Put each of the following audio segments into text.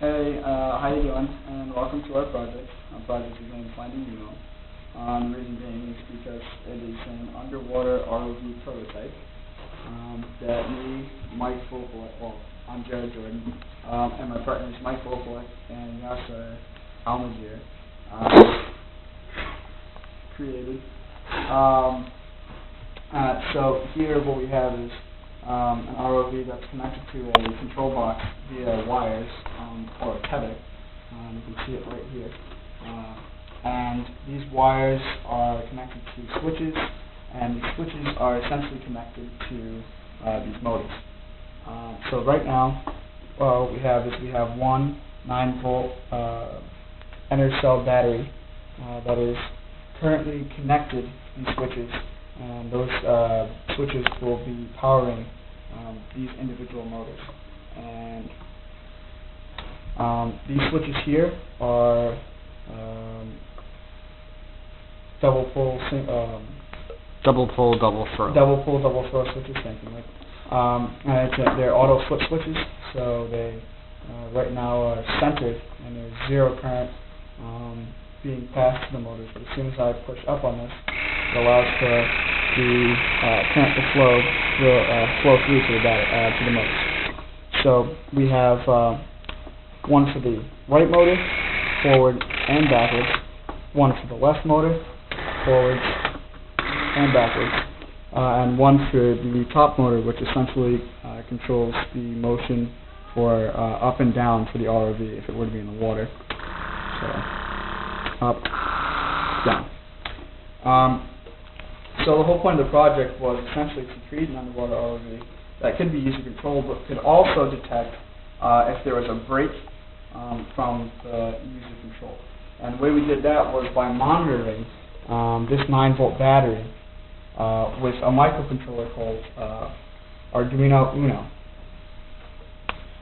Hey, how you doing? And welcome to our project. Our project is named Finding Nemo. The reason being is because it is an underwater ROV prototype that me, Mike Vopelak, well, I'm Jared Jordan, and my partners Mike Vopelak and Yasser Almazir created. So here what we have is an ROV that's connected to a control box via wires or a tether. You can see it right here. And these wires are connected to switches, and these switches are essentially connected to these motors. So right now, what we have one 9-volt inner cell battery that is currently connected to these switches, and those switches will be powering these individual motors. And these switches here are double pull, double throw switches. Thank you, Mike. And they're auto flip switches, so they right now are centered, and there's zero current being passed to the motors. But as soon as I push up on this, it allows for the current to flow through to the motors. So we have one for the right motor, forward and backwards, one for the left motor, forwards and backwards, and one for the top motor, which essentially controls the motion for up and down for the ROV if it were to be in the water. So up, down. So the whole point of the project was essentially to create an underwater ROV that could be user controlled, but could also detect if there was a break from the user control. And the way we did that was by monitoring this 9-volt battery with a microcontroller called Arduino Uno.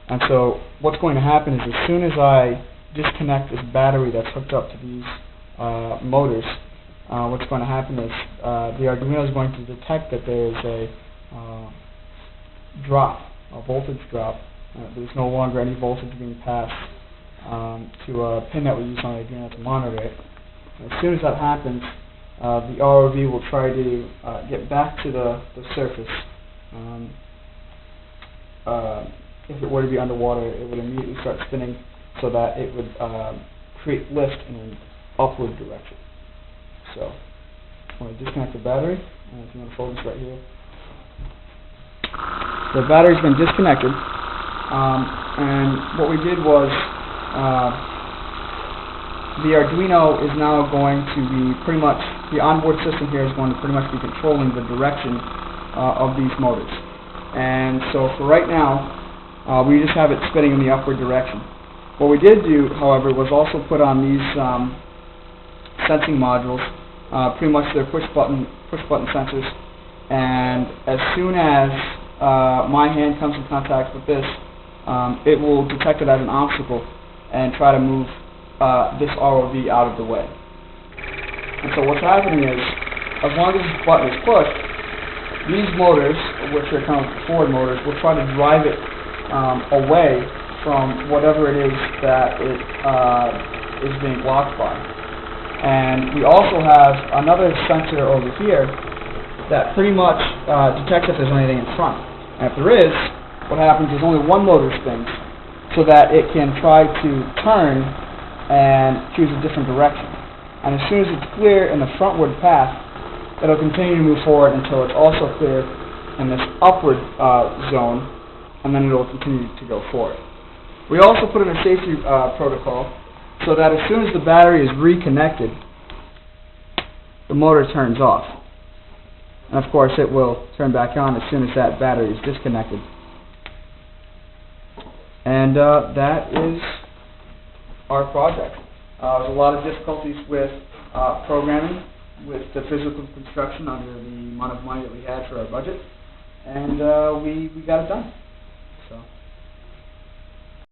And so what's going to happen is as soon as I disconnect this battery that's hooked up to these motors, what's going to happen is the Arduino is going to detect that there is a drop, a voltage drop. There's no longer any voltage being passed to a pin that we use on the Arduino to monitor it. And as soon as that happens, the ROV will try to get back to the surface. If it were to be underwater, it would immediately start spinning so that it would create lift in an upward direction. So I'm going to disconnect the battery, and if you want to focus right here. The battery's been disconnected, and what we did was the Arduino is now going to be pretty much, the onboard system here is going to pretty much be controlling the direction of these motors. And so for right now, we just have it spinning in the upward direction. What we did do, however, was also put on these sensing modules, pretty much they're push button sensors, and as soon as my hand comes in contact with this, it will detect it as an obstacle and try to move this ROV out of the way. And so what's happening is, as long as this button is pushed, these motors, which are kind of forward motors, will try to drive it away from whatever it is that it is being blocked by. And we also have another sensor over here that pretty much detects if there's anything in front. And if there is, what happens is only one motor spins so that it can try to turn and choose a different direction. And as soon as it's clear in the frontward path, it'll continue to move forward until it's also clear in this upward zone, and then it'll continue to go forward. We also put in a safety protocol so that as soon as the battery is reconnected, the motor turns off. And of course it will turn back on as soon as that battery is disconnected. And that is our project. There's a lot of difficulties with programming, with the physical construction under the amount of money that we had for our budget, and we got it done.